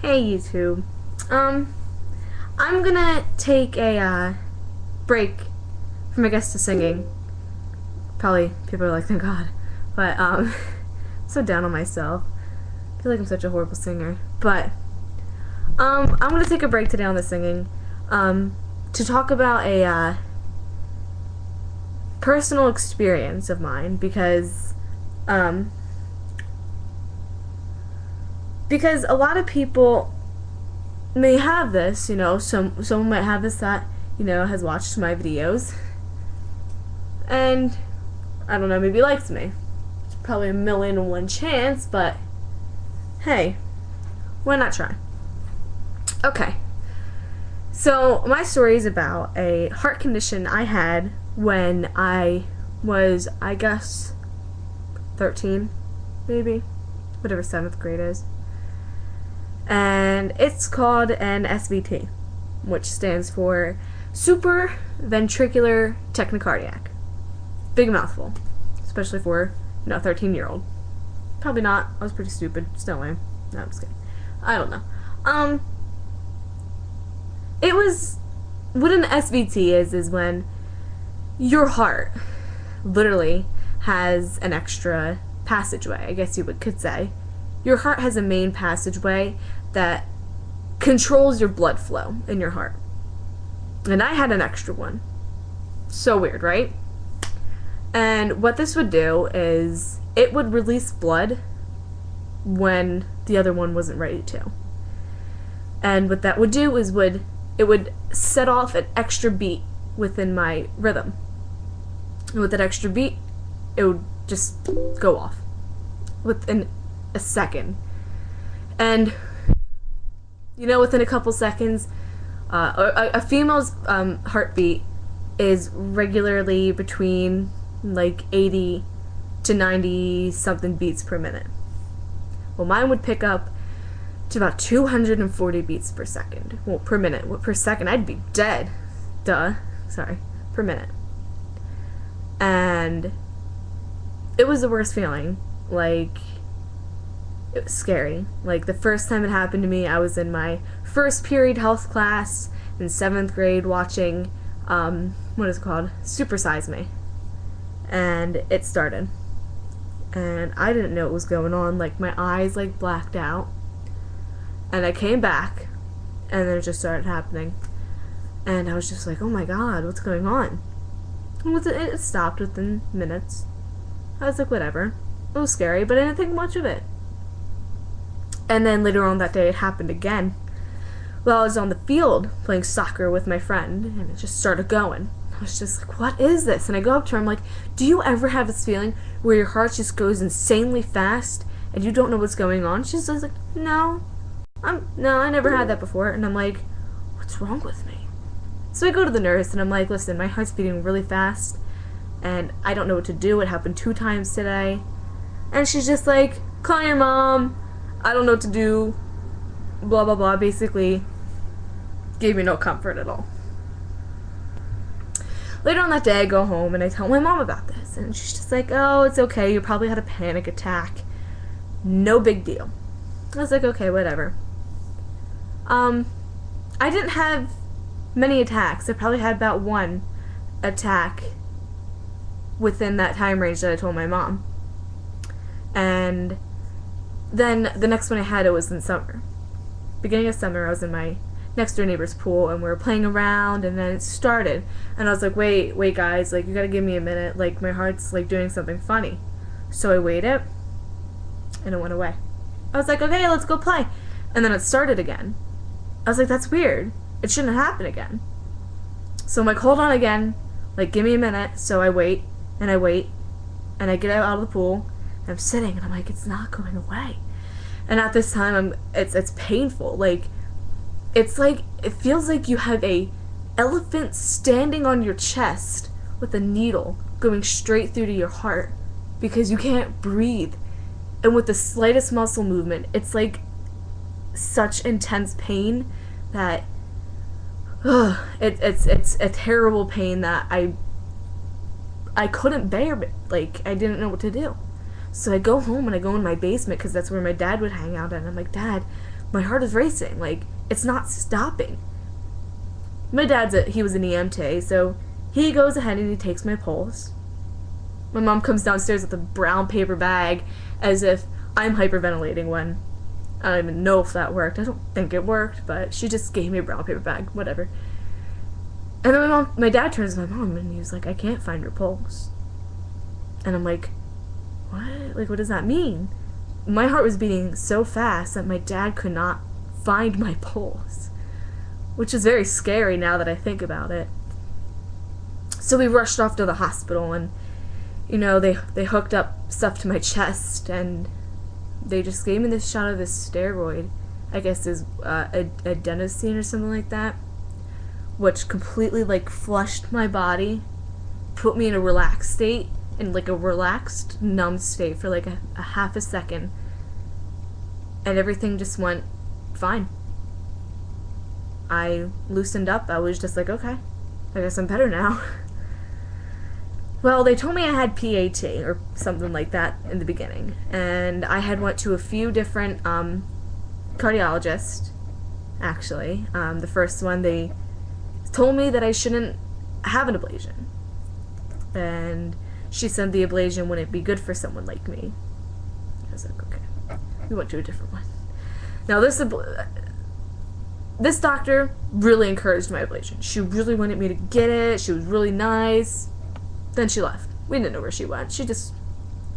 Hey YouTube. I'm gonna take a break from I guess to singing. Probably people are like, thank God. But I'm so down on myself. I feel like I'm such a horrible singer. But I'm gonna take a break today on the singing. To talk about a personal experience of mine because a lot of people may have this, someone might have this that, has watched my videos and, I don't know, maybe likes me. It's probably 1,000,000 chance, but hey, why not try? Okay, so my story is about a heart condition I had when I was, I guess, 13, maybe, whatever 7th grade is. And it's called an SVT, which stands for supraventricular tachycardia. Big mouthful, especially for, 13-year-old. Probably not. I was pretty stupid. Still am. No, I'm just kidding. I don't know. It was, what an SVT is when your heart literally has an extra passageway, I guess you could say. Your heart has a main passageway that controls your blood flow in your heart. And I had an extra one. So weird, right? And what this would do is it would release blood when the other one wasn't ready to. And what that would do is it would set off an extra beat within my rhythm. And with that extra beat, it would just go off within a second. And within a couple seconds, a female's heartbeat is regularly between like 80 to 90 something beats per minute. Well, mine would pick up to about 240 beats per second. Well, per minute. Well, per second, I'd be dead. Sorry. Per minute. And it was the worst feeling. Like, it was scary. Like, the first time it happened to me, I was in my first period health class in 7th grade watching, what is it called? Super Size Me. And it started. And I didn't know what was going on. Like, my eyes, blacked out. And I came back, and then it just started happening. And I was just like, oh my God, what's going on? And it stopped within minutes. I was like, whatever. It was scary, but I didn't think much of it. And then later on that day, it happened again. Well, I was on the field playing soccer with my friend, and it just started going. I was just like, what is this? And I go up to her, I'm like, do you ever have this feeling where your heart just goes insanely fast, and you don't know what's going on? She's just like, no, I never had that before. And I'm like, what's wrong with me? So I go to the nurse, and I'm like, listen, my heart's beating really fast, and I don't know what to do. It happened 2 times today. And she's just like, call your mom. I don't know what to do, blah, blah, blah. Basically, gave me no comfort at all. Later on that day, I go home and I tell my mom about this. And she's just like, oh, it's okay. You probably had a panic attack. No big deal. I was like, okay, whatever. I didn't have many attacks. I probably had about 1 attack within that time range that I told my mom. And then the next one I had, it was in summer. Beginning of summer, I was in my next door neighbor's pool, and we were playing around, and then it started. And I was like, wait, guys, you gotta give me a minute. My heart's, doing something funny. So I waited, and it went away. I was like, okay, let's go play. And then it started again. I was like, that's weird. It shouldn't happen again. So I'm like, hold on again. Give me a minute. So I wait, and I get out of the pool, and I'm sitting, and I'm like, it's not going away. And at this time, it's painful. It feels like you have a elephant standing on your chest with a needle going straight through to your heart because you can't breathe. And with the slightest muscle movement, it's like such intense pain that it's a terrible pain that I couldn't bear it. I didn't know what to do. So I go home and I go in my basement because that's where my dad would hang out at. And I'm like, Dad, my heart is racing. Like, it's not stopping. My he was an EMT, so he goes ahead and he takes my pulse. My mom comes downstairs with a brown paper bag as if I'm hyperventilating when I don't even know if that worked. I don't think it worked, but she just gave me a brown paper bag, whatever. And then my dad turns to my mom and he was like, I can't find your pulse. And I'm like, what? Like, what does that mean? My heart was beating so fast that my dad could not find my pulse, which is very scary now that I think about it. So we rushed off to the hospital, and you know, they hooked up stuff to my chest, and they just gave me this shot of this steroid, I guess is adenosine or something like that, which completely like flushed my body, put me in a relaxed state, in like a relaxed, numb state for like a half a second, and everything just went fine. I loosened up. I was just like, okay, I guess I'm better now. Well, they told me I had PAT or something like that in the beginning, and I had went to a few different cardiologists, actually. The first one, they told me that I shouldn't have an ablation, and she said the ablation wouldn't be good for someone like me. I was like, okay. We went to a different one. Now, this doctor really encouraged my ablation. She really wanted me to get it. She was really nice. Then she left. We didn't know where she went. She just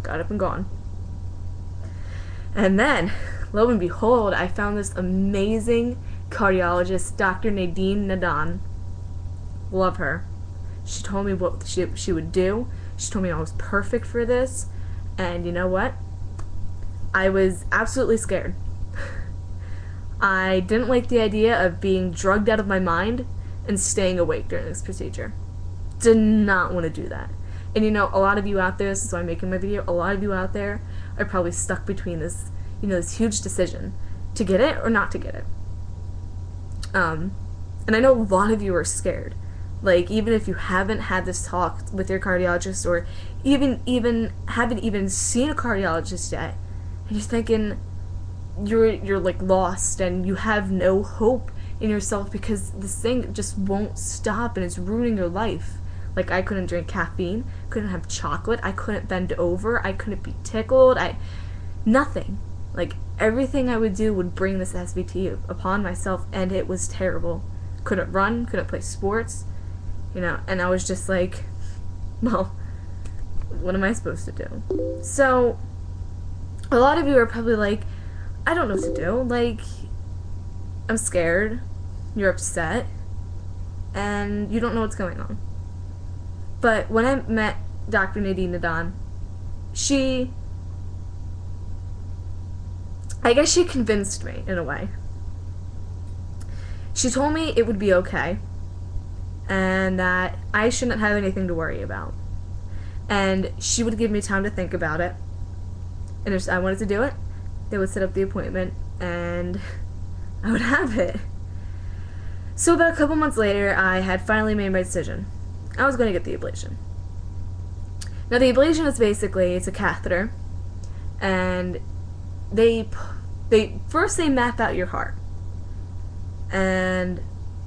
got up and gone. And then, lo and behold, I found this amazing cardiologist, Dr. Nadine Nadan. Love her. She told me what she would do. She told me I was perfect for this. And you know what? I was absolutely scared. I didn't like the idea of being drugged out of my mind and staying awake during this procedure. Did not want to do that. And you know, a lot of you out there, this is why I'm making my video, a lot of you out there are probably stuck between this, you know, this huge decision to get it or not to get it. And I know a lot of you are scared. Like, even if you haven't had this talk with your cardiologist, or even haven't even seen a cardiologist yet, and you're thinking you're like lost and you have no hope in yourself because this thing just won't stop and it's ruining your life. Like, I couldn't drink caffeine, couldn't have chocolate, I couldn't bend over, I couldn't be tickled, nothing. Like, everything I would do would bring this SVT upon myself, and it was terrible. Couldn't run, couldn't play sports, you know, and I was just like, well, what am I supposed to do? So, a lot of you are probably like, I don't know what to do. Like, I'm scared, you're upset, and you don't know what's going on. But when I met Dr. Nadine Nadan, I guess she convinced me in a way. She told me it would be okay, and that I shouldn't have anything to worry about. And she would give me time to think about it. And if I wanted to do it, they would set up the appointment, and I would have it. So about a couple months later, I had finally made my decision. I was going to get the ablation. Now, the ablation is basically, it's a catheter, and they first map out your heart, and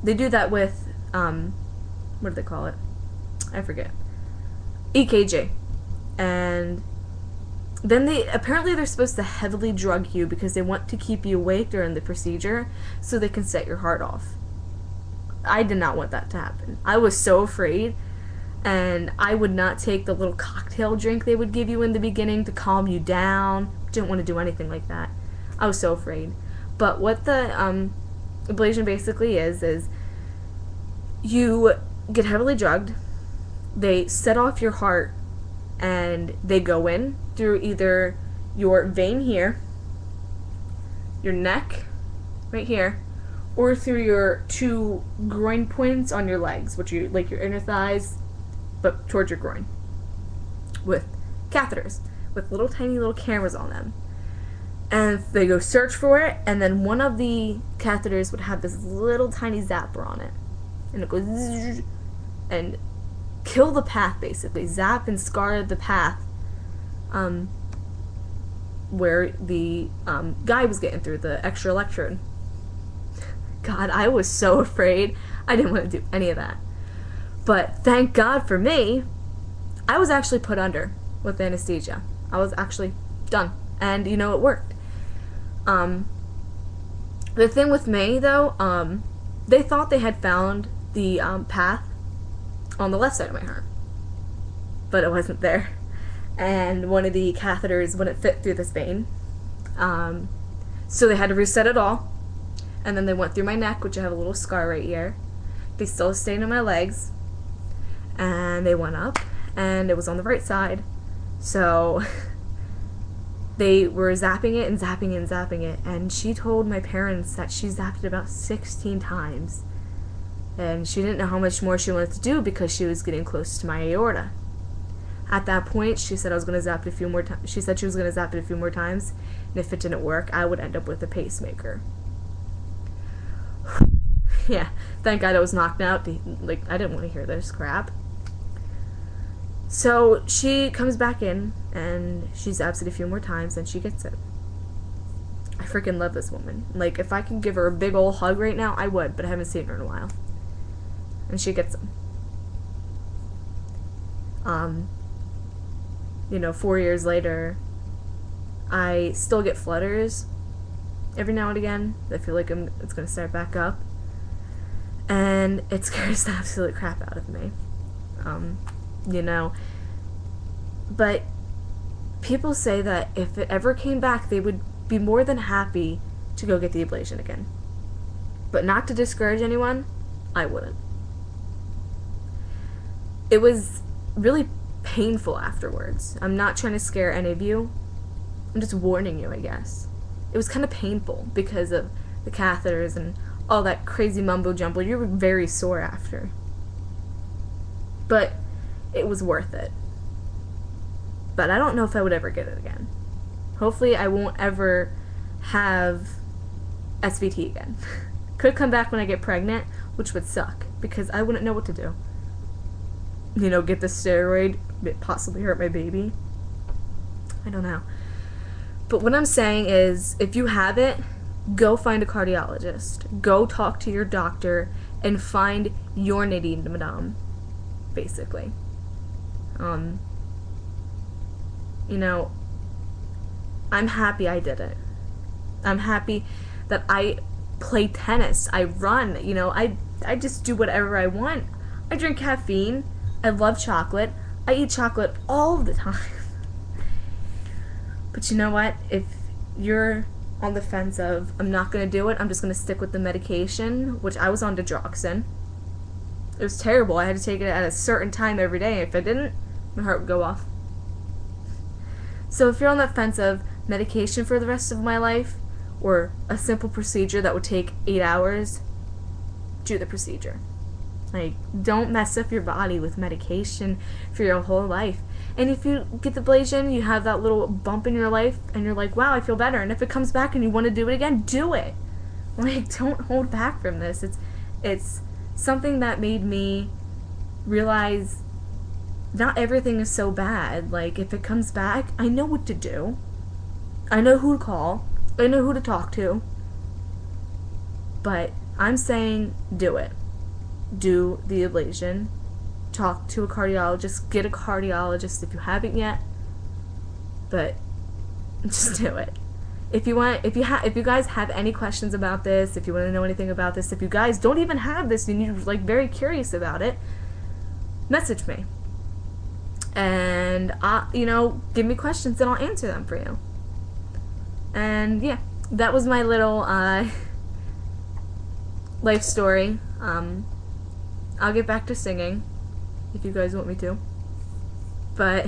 they do that with what do they call it? I forget. EKG. And then they're supposed to heavily drug you because they want to keep you awake during the procedure so they can set your heart off. I did not want that to happen. I was so afraid, and I would not take the little cocktail drink they would give you in the beginning to calm you down. Didn't want to do anything like that. I was so afraid. But what the ablation basically is you get heavily drugged, they set off your heart, and they go in through either your vein here, your neck, right here, or through your two groin points on your legs, which are like your inner thighs, but towards your groin, with catheters, with little tiny little cameras on them. And they go search for it, and then one of the catheters would have this little tiny zapper on it, and it goes zzz, and kill the path, basically, zap and scar the path where the guy was getting through, the extra electrode. God, I was so afraid. I didn't want to do any of that. But thank God for me, I was actually put under with anesthesia. I was actually done. And, you know, it worked. The thing with me, though, they thought they had found the path on the left side of my heart. But it wasn't there. And one of the catheters wouldn't fit through this vein. So they had to reset it all. And then they went through my neck, which I have a little scar right here. They still stayed in my legs. And they went up. And it was on the right side. So they were zapping it and zapping it and zapping it. And she told my parents that she zapped it about 16 times. And she didn't know how much more she wanted to do because she was getting close to my aorta. At that point, she said I was going to zap it a few more times. She said she was going to zap it a few more times. And if it didn't work, I would end up with a pacemaker. Yeah, thank God I was knocked out. Like, I didn't want to hear this crap. So she comes back in, and she zaps it a few more times, and she gets it. I freaking love this woman. Like, if I could give her a big old hug right now, I would, but I haven't seen her in a while. And she gets them. You know, 4 years later, I still get flutters every now and again. I feel like it's going to start back up. And it scares the absolute crap out of me. You know. But people say that if it ever came back, they would be more than happy to go get the ablation again. But not to discourage anyone, I wouldn't. It was really painful afterwards. I'm not trying to scare any of you. I'm just warning you, I guess. It was kind of painful because of the catheters and all that crazy mumbo jumbo. You were very sore after. But it was worth it. But I don't know if I would ever get it again. Hopefully I won't ever have SVT again. Could come back when I get pregnant, which would suck because I wouldn't know what to do. You know, get the steroid, possibly hurt my baby. I don't know. But what I'm saying is, if you have it, go find a cardiologist. Go talk to your doctor and find your nitty-gritty, basically. You know, I'm happy I did it. I'm happy that I play tennis. I run. You know, I just do whatever I want. I drink caffeine. I love chocolate. I eat chocolate all the time. But you know what? If you're on the fence of, I'm not going to do it, I'm just going to stick with the medication, which I was on digoxin. It was terrible. I had to take it at a certain time every day. If I didn't, my heart would go off. So if you're on the fence of medication for the rest of my life, or a simple procedure that would take 8 hours, do the procedure. Like, don't mess up your body with medication for your whole life. And if you get the ablation, you have that little bump in your life, and you're like, wow, I feel better. And if it comes back and you want to do it again, do it. Like, don't hold back from this. It's something that made me realize not everything is so bad. Like, if it comes back, I know what to do. I know who to call. I know who to talk to. But I'm saying do it. Do the ablation. Talk to a cardiologist. Get a cardiologist if you haven't yet. But just do it. If you guys have any questions about this, if you want to know anything about this, if you guys don't even have this and you're like very curious about it, message me. And you know, give me questions and I'll answer them for you. And yeah, that was my little life story. I'll get back to singing if you guys want me to. But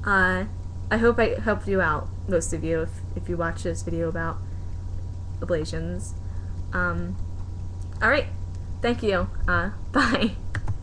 I hope I helped you out, most of you, if you watch this video about ablations. Alright, thank you. Bye.